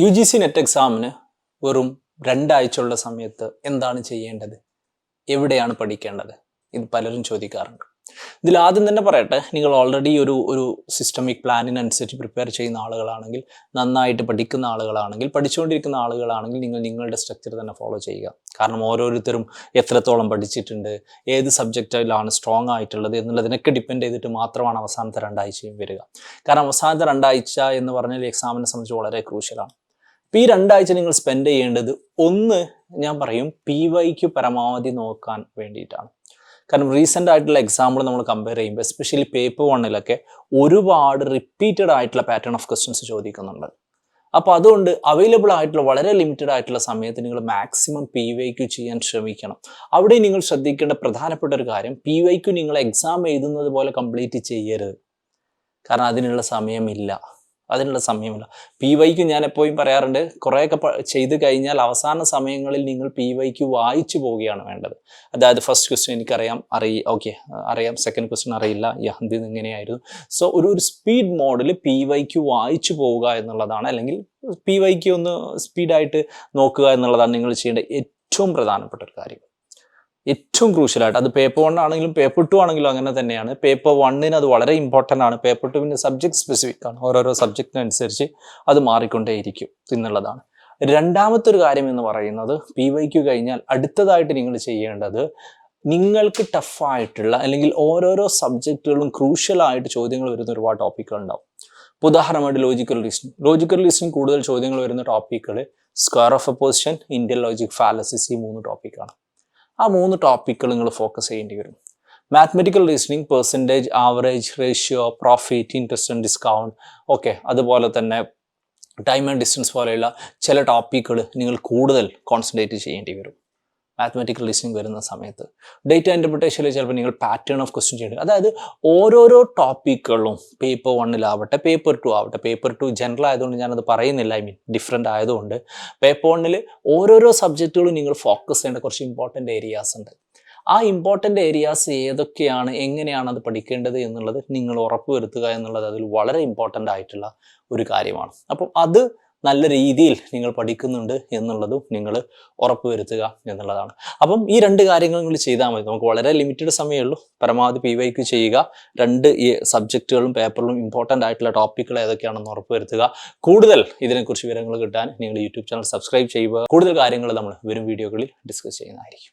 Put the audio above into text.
UGC net എക്സാമിന് വെറും 2 ആഴ്ചയുള്ള സമയത്ത് എന്താണ് ചെയ്യേണ്ടത്, എവിടെയാണ് പഠിക്കേണ്ടത്? ഇത് പലരും ചോദിക്കാറുണ്ട്. ഇതിൽ ആദ്യം തന്നെ പറയട്ടെ, നിങ്ങൾ ഓൾറെഡി ഒരു സിസ്റ്റമിക് പ്ലാനിനനുസരിച്ച് പ്രിപ്പയർ ചെയ്യുന്ന ആളുകളാണെങ്കിൽ, നന്നായിട്ട് പഠിക്കുന്ന ആളുകളാണെങ്കിൽ, പഠിച്ചുകൊണ്ടിരിക്കുന്ന ആളുകളാണെങ്കിൽ നിങ്ങൾ നിങ്ങളുടെ സ്ട്രക്ചർ തന്നെ ഫോളോ ചെയ്യുക. കാരണം ഓരോരുത്തരും എത്രത്തോളം പഠിച്ചിട്ടുണ്ട്, ഏത് സബ്ജക്റ്റിലാണ് സ്ട്രോങ് ആയിട്ടുള്ളത് എന്നുള്ളതിനൊക്കെ ഡിപ്പെൻഡ് ചെയ്തിട്ട് മാത്രമാണ് അവസാനത്തെ 2 ആഴ്ചയും വരിക. കാരണം അവസാനത്തെ 2 ആഴ്ച എന്ന് പറഞ്ഞാൽ എക്സാമിനെ സംബന്ധിച്ച് വളരെ ക്രൂഷ്യലാണ്. അപ്പോൾ ഈ 2 ആഴ്ച നിങ്ങൾ സ്പെൻഡ് ചെയ്യേണ്ടത്, ഒന്ന് ഞാൻ പറയും PYQ പരമാവധി നോക്കാൻ വേണ്ടിയിട്ടാണ്. കാരണം റീസെൻ്റ് ആയിട്ടുള്ള എക്സാമ്പിൾ നമ്മൾ കമ്പയർ ചെയ്യുമ്പോൾ, എസ്പെഷ്യലി പേപ്പർ 1 ഒരുപാട് റിപ്പീറ്റഡ് ആയിട്ടുള്ള പാറ്റേൺ ഓഫ് ക്വസ്റ്റ്യൻസ് ചോദിക്കുന്നുണ്ട്. അപ്പോൾ അതുകൊണ്ട് അവൈലബിൾ ആയിട്ടുള്ള വളരെ ലിമിറ്റഡ് ആയിട്ടുള്ള സമയത്ത് നിങ്ങൾ മാക്സിമം PYQ ചെയ്യാൻ ശ്രമിക്കണം. അവിടെ നിങ്ങൾ ശ്രദ്ധിക്കേണ്ട പ്രധാനപ്പെട്ട ഒരു കാര്യം, PYQ നിങ്ങൾ എക്സാം എഴുതുന്നത് പോലെ കംപ്ലീറ്റ് ചെയ്യരുത്. കാരണം അതിനുള്ള സമയമില്ല. PYQ ഞാൻ എപ്പോഴും പറയാറുണ്ട്, കുറേയൊക്കെ ചെയ്ത് കഴിഞ്ഞാൽ അവസാന സമയങ്ങളിൽ നിങ്ങൾ PYQ വായിച്ചു പോവുകയാണ് വേണ്ടത്. അതായത് ഫസ്റ്റ് ക്വസ്റ്റ്യൻ എനിക്കറിയാം, അറിയാം, സെക്കൻഡ് ക്വസ്റ്റ്യൻ അറിയില്ല, ഇത് ഇങ്ങനെയായിരുന്നു. സോ ഒരു സ്പീഡ് മോഡിൽ PYQ വായിച്ചു പോവുക എന്നുള്ളതാണ്, അല്ലെങ്കിൽ PYQ ഒന്ന് സ്പീഡായിട്ട് നോക്കുക എന്നുള്ളതാണ് നിങ്ങൾ ചെയ്യേണ്ട ഏറ്റവും പ്രധാനപ്പെട്ട ഒരു കാര്യം. ഏറ്റവും ക്രൂഷ്യലായിട്ട്, അത് പേപ്പർ 1 ആണെങ്കിലും പേപ്പർ 2 ആണെങ്കിലും അങ്ങനെ തന്നെയാണ്. പേപ്പർ 1 അത് വളരെ ഇമ്പോർട്ടൻ്റ് ആണ്. പേപ്പർ 2 സബ്ജക്ട് സ്പെസിഫിക് ആണ്. ഓരോരോ സബ്ജക്റ്റിനനുസരിച്ച് അത് മാറിക്കൊണ്ടേയിരിക്കും എന്നുള്ളതാണ്. രണ്ടാമത്തെ ഒരു കാര്യം എന്ന് പറയുന്നത്, PYQ കഴിഞ്ഞാൽ അടുത്തതായിട്ട് നിങ്ങൾ ചെയ്യേണ്ടത്, നിങ്ങൾക്ക് ടഫായിട്ടുള്ള അല്ലെങ്കിൽ ഓരോരോ സബ്ജക്റ്റുകളും ക്രൂഷ്യലായിട്ട് ചോദ്യങ്ങൾ വരുന്ന ഒരുപാട് ടോപ്പിക്കുകൾ ഉണ്ടാവും. ഉദാഹരണമായിട്ട് ലോജിക്കൽ റീസണിങ് കൂടുതൽ ചോദ്യങ്ങൾ വരുന്ന ടോപ്പിക്കുകൾ square of a position, Indian logic fallacies, ഈ 3 ടോപ്പിക്കാണ്. ആ 3 ടോപ്പിക്കുകൾ നിങ്ങൾ ഫോക്കസ് ചെയ്യേണ്ടി വരും. Mathematical reasoning, percentage, average, ratio, profit, interest and discount, അതുപോലെ തന്നെ ടൈം ആൻഡ് ഡിസ്റ്റൻസ് പോലെയുള്ള ചില ടോപ്പിക്കുകൾ നിങ്ങൾ കൂടുതൽ കോൺസെൻട്രേറ്റ് ചെയ്യേണ്ടി വരും മാത്തമെറ്റിക്കൽ റീസണിങ് വരുന്ന സമയത്ത്. ഡേറ്റ ഇൻ്റർപ്രിട്ടേഷനിൽ ചിലപ്പോൾ നിങ്ങൾ പാറ്റേൺ ഓഫ് ക്വസ്റ്റ്യൻ ചെയ്യേണ്ടി വരും. അതായത് ഓരോരോ ടോപ്പിക്കുകളും പേപ്പർ 1 പേപ്പർ 2 ആവട്ടെ, പേപ്പർ 2 ജനറൽ ആയതുകൊണ്ട് ഞാനത് പറയുന്നില്ല, ഡിഫറെൻ്റ് ആയതുകൊണ്ട്. പേപ്പർ 1 ഓരോരോ സബ്ജക്റ്റുകളും നിങ്ങൾ ഫോക്കസ് ചെയ്യേണ്ട കുറച്ച് ഇമ്പോർട്ടൻ്റ് ഏരിയാസ് ഉണ്ട്. ആ ഇമ്പോർട്ടൻ്റ് ഏരിയാസ് ഏതൊക്കെയാണ്, എങ്ങനെയാണ് അത് പഠിക്കേണ്ടത് എന്നുള്ളത് നിങ്ങൾ ഉറപ്പുവരുത്തുക എന്നുള്ളത് അതിൽ വളരെ ഇമ്പോർട്ടൻ്റ് ആയിട്ടുള്ള ഒരു കാര്യമാണ്. അപ്പം അത് നല്ല രീതിയിൽ നിങ്ങൾ പഠിക്കുന്നുണ്ട് എന്നുള്ളതും നിങ്ങൾ ഉറപ്പുവരുത്തുക എന്നുള്ളതാണ്. അപ്പം ഈ 2 കാര്യങ്ങൾ നിങ്ങൾ ചെയ്താൽ മതി. നമുക്ക് വളരെ ലിമിറ്റഡ് സമയമുള്ളൂ. പരമാവധി PYQ ചെയ്യുക. 2 സബ്ജക്റ്റുകളും പേപ്പറിലും ഇമ്പോർട്ടൻ്റ് ആയിട്ടുള്ള ടോപ്പിക്കുകൾ ഏതൊക്കെയാണെന്ന് ഉറപ്പുവരുത്തുക. കൂടുതൽ ഇതിനെക്കുറിച്ച് വിവരങ്ങൾ കിട്ടാൻ നിങ്ങൾ യൂട്യൂബ് ചാനൽ സബ്സ്ക്രൈബ് ചെയ്യുക. കൂടുതൽ കാര്യങ്ങൾ നമ്മൾ വരും വീഡിയോകളിൽ ഡിസ്കസ് ചെയ്യുന്നതായിരിക്കും.